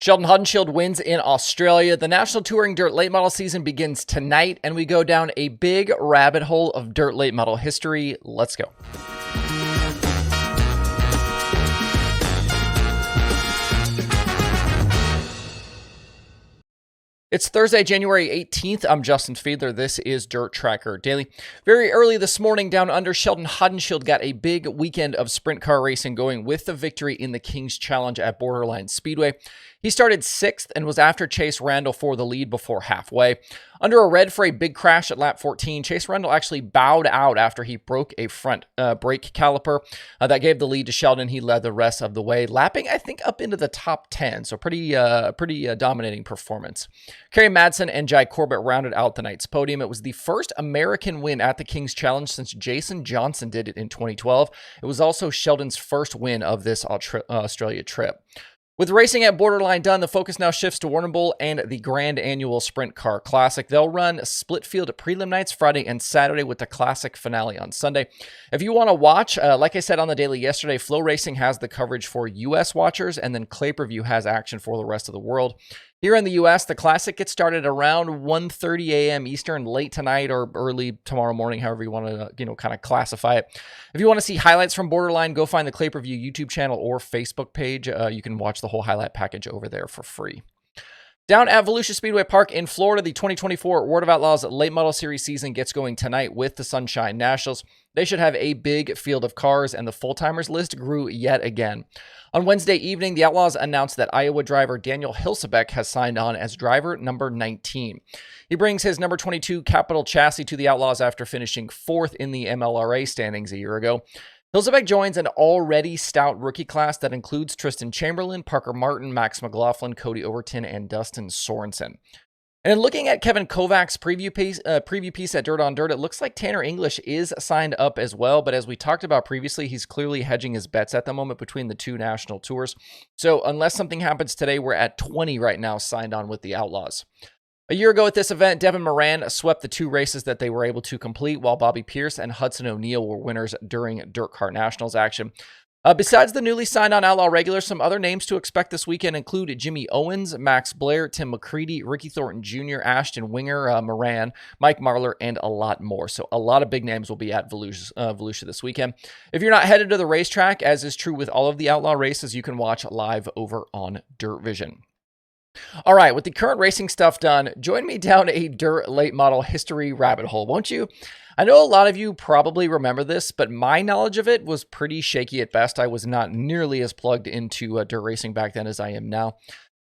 Sheldon Haudenschild wins in Australia. The National Touring Dirt Late Model season begins tonight, and we go down a big rabbit hole of dirt late model history. Let's go. It's Thursday, January 18th. I'm Justin Fiedler. This is DIRTRACKR Daily. Very early this morning, down under, Sheldon Haudenschild got a big weekend of sprint car racing going with the victory in the King's Challenge at Borderline Speedway. He started 6th and was after Chase Randall for the lead before halfway. Under a red for a big crash at lap 14, Chase Randall actually bowed out after he broke a front brake caliper. That gave the lead to Sheldon. He led the rest of the way, lapping, I think, up into the top 10. So pretty dominating performance. Kerry Madsen and Jai Corbett rounded out the night's podium. It was the first American win at the King's Challenge since Jason Johnson did it in 2012. It was also Sheldon's first win of this Australia trip. With racing at Borderline done, the focus now shifts to Warrnambool and the Grand Annual Sprint Car Classic. They'll run split field prelim nights Friday and Saturday with the Classic finale on Sunday. If you want to watch, like I said on the daily yesterday, Flow Racing has the coverage for U.S. watchers, and then Clay-Per-View has action for the rest of the world. Here in the U.S., the Classic gets started around 1:30 a.m. Eastern, late tonight or early tomorrow morning, however you want to, kind of classify it. If you want to see highlights from Borderline, go find the Clay-Per-View YouTube channel or Facebook page. You can watch the whole highlight package over there for free. Down at Volusia Speedway Park in Florida, the 2024 World of Outlaws Late Model Series season gets going tonight with the Sunshine Nationals. They should have a big field of cars, and the full-timers list grew yet again. On Wednesday evening, the Outlaws announced that Iowa driver Daniel Hilsebeck has signed on as driver number 19. He brings his number 22 Capital chassis to the Outlaws after finishing 4th in the MLRA standings a year ago. Hilsebeck joins an already stout rookie class that includes Tristan Chamberlain, Parker Martin, Max McLaughlin, Cody Overton, and Dustin Sorensen. And in looking at Kevin Kovac's preview piece at Dirt on Dirt, it looks like Tanner English is signed up as well. But as we talked about previously, he's clearly hedging his bets at the moment between the two national tours. So unless something happens today, we're at 20 right now signed on with the Outlaws. A year ago at this event, Devin Moran swept the 2 races that they were able to complete, while Bobby Pierce and Hudson O'Neill were winners during DIRTRACKR Nationals action. Besides the newly signed on Outlaw regulars, some other names to expect this weekend include Jimmy Owens, Max Blair, Tim McCready, Ricky Thornton Jr., Ashton Winger, Moran, Mike Marlar, and a lot more. So a lot of big names will be at Volusia this weekend. If you're not headed to the racetrack, as is true with all of the Outlaw races, you can watch live over on Dirt Vision. All right, with the current racing stuff done, join me down a dirt late model history rabbit hole, won't you? I know a lot of you probably remember this, but my knowledge of it was pretty shaky at best. I was not nearly as plugged into dirt racing back then as I am now.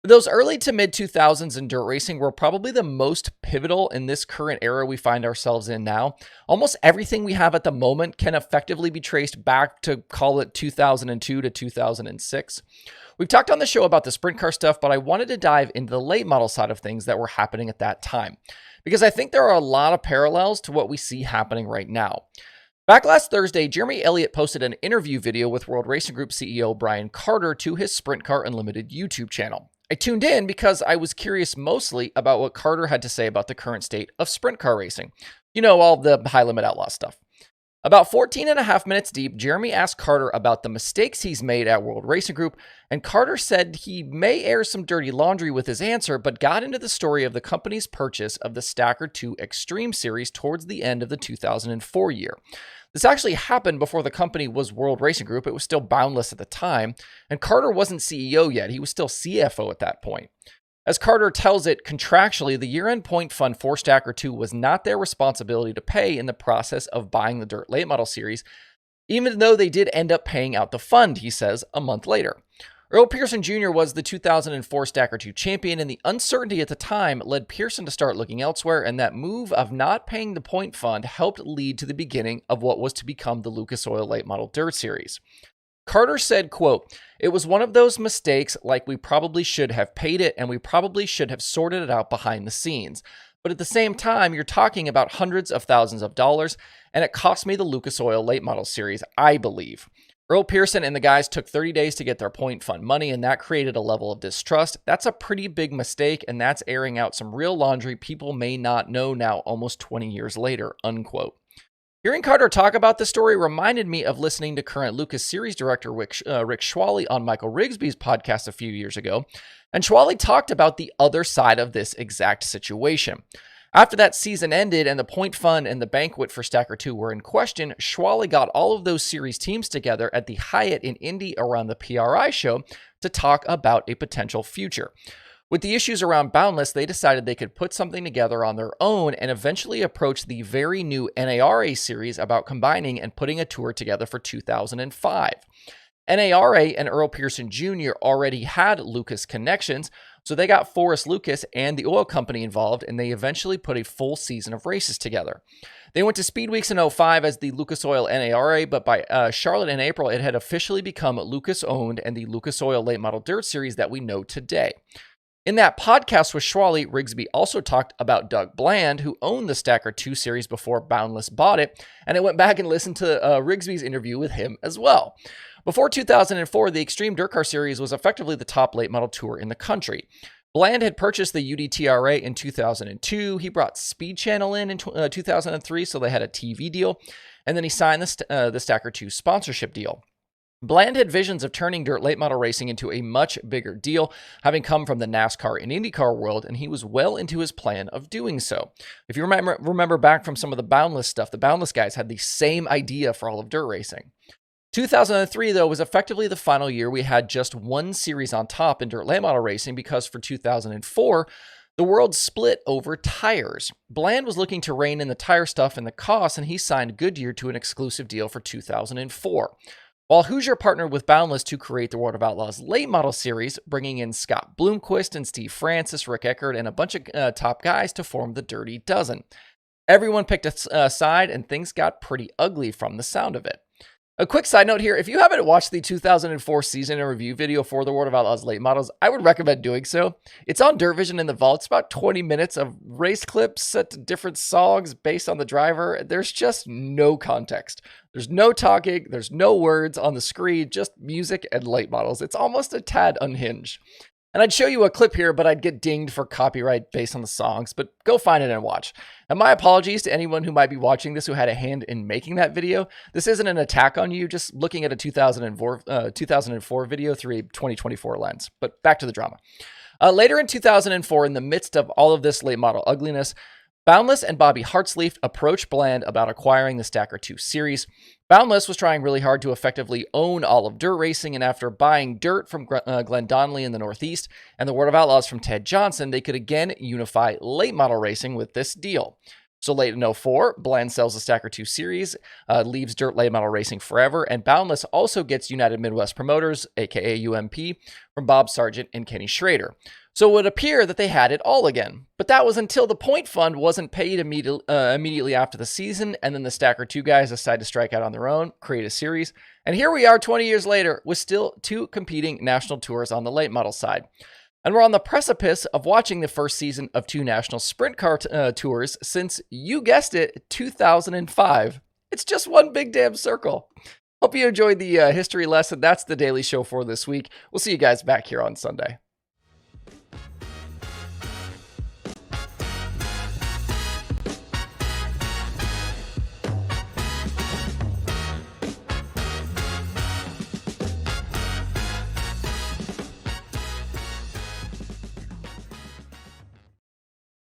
Those early to mid 2000s in dirt racing were probably the most pivotal in this current era we find ourselves in now. Almost everything we have at the moment can effectively be traced back to, call it, 2002 to 2006. We've talked on the show about the sprint car stuff, but I wanted to dive into the late model side of things that were happening at that time, because I think there are a lot of parallels to what we see happening right now. Back last Thursday, Jeremy Elliott posted an interview video with World Racing Group CEO Brian Carter to his Sprint Car Unlimited YouTube channel. I tuned in because I was curious mostly about what Carter had to say about the current state of sprint car racing. You know, all the high-limit outlaw stuff. About 14 and a half minutes deep, Jeremy asked Carter about the mistakes he's made at World Racing Group, and Carter said he may air some dirty laundry with his answer, but got into the story of the company's purchase of the Stacker2 Xtreme Series towards the end of the 2004 year. This actually happened before the company was World Racing Group. It was still Boundless at the time, and Carter wasn't CEO yet. He was still CFO at that point. As Carter tells it, contractually, the year-end point fund for Stacker2 was not their responsibility to pay in the process of buying the Dirt Late Model Series, even though they did end up paying out the fund, he says, a month later. Earl Pearson Jr. was the 2004 Stacker2 champion, and the uncertainty at the time led Pearson to start looking elsewhere, and that move of not paying the point fund helped lead to the beginning of what was to become the Lucas Oil Late Model Dirt Series. Carter said, quote, "It was one of those mistakes, like we probably should have paid it and we probably should have sorted it out behind the scenes. But at the same time, you're talking about hundreds of thousands of dollars, and it cost me the Lucas Oil Late Model Series, I believe. Earl Pearson and the guys took 30 days to get their point fund money, and that created a level of distrust. That's a pretty big mistake, and that's airing out some real laundry people may not know now almost 20 years later," unquote. Hearing Carter talk about the story reminded me of listening to current Lucas series director Rick Schwallie on Michael Rigsby's podcast a few years ago, and Schwallie talked about the other side of this exact situation. After that season ended and the point fund and the banquet for Stacker2 were in question, Schwallie got all of those series teams together at the Hyatt in Indy around the PRI show to talk about a potential future. With the issues around Boundless, they decided they could put something together on their own and eventually approach the very new NARA series about combining and putting a tour together for 2005. NARA and Earl Pearson Jr. already had Lucas connections, so they got Forrest Lucas and the oil company involved, and they eventually put a full season of races together. They went to Speed Weeks in 05 as the Lucas Oil NARA, but by Charlotte in April, it had officially become Lucas-owned and the Lucas Oil Late Model Dirt Series that we know today. In that podcast with Schwallie, Rigsby also talked about Doug Bland, who owned the Stacker2 series before Boundless bought it, and I went back and listened to Rigsby's interview with him as well. Before 2004, the Xtreme DIRTCar Series was effectively the top late model tour in the country. Bland had purchased the UDTRA in 2002. He brought Speed Channel in 2003, so they had a TV deal, and then he signed the Stacker2 sponsorship deal. Bland had visions of turning dirt late model racing into a much bigger deal, having come from the NASCAR and IndyCar world, and he was well into his plan of doing so. If you remember back from some of the Boundless stuff, the Boundless guys had the same idea for all of dirt racing. 2003, though, was effectively the final year we had just one series on top in dirt late model racing because for 2004, the world split over tires. Bland was looking to rein in the tire stuff and the costs, and he signed Goodyear to an exclusive deal for 2004. While Hoosier partnered with Boundless to create the World of Outlaws Late Model Series, bringing in Scott Bloomquist and Steve Francis, Rick Eckert, and a bunch of top guys to form the Dirty Dozen. Everyone picked a side, and things got pretty ugly from the sound of it. A quick side note here, if you haven't watched the 2004 season and review video for the World of Outlaws Late Models, I would recommend doing so. It's on Dirt Vision in the Vault. It's about 20 minutes of race clips set to different songs based on the driver. There's just no context. There's no talking, there's no words on the screen, just music and late models. It's almost a tad unhinged. And I'd show you a clip here, but I'd get dinged for copyright based on the songs, but go find it and watch. And my apologies to anyone who might be watching this who had a hand in making that video. This isn't an attack on you, just looking at a 2004 video through a 2024 lens. But back to the drama. Later in 2004, in the midst of all of this late model ugliness, Boundless and Bobby Hartsleaf approached Bland about acquiring the Stacker2 series. Boundless was trying really hard to effectively own all of dirt racing, and after buying dirt from Glenn Donnelly in the Northeast and the World of Outlaws from Ted Johnson, they could again unify late model racing with this deal. So late in 04, Bland sells the Stacker2 series, leaves dirt late model racing forever, and Boundless also gets United Midwest Promoters, aka UMP, from Bob Sargent and Kenny Schrader. So it would appear that they had it all again. But that was until the point fund wasn't paid immediately after the season, and then the Stacker2 guys decided to strike out on their own, create a series. And here we are 20 years later with still two competing national tours on the late model side. And we're on the precipice of watching the first season of two national sprint car tours since, you guessed it, 2005. It's just one big damn circle. Hope you enjoyed the history lesson. That's the Daily Show for this week. We'll see you guys back here on Sunday.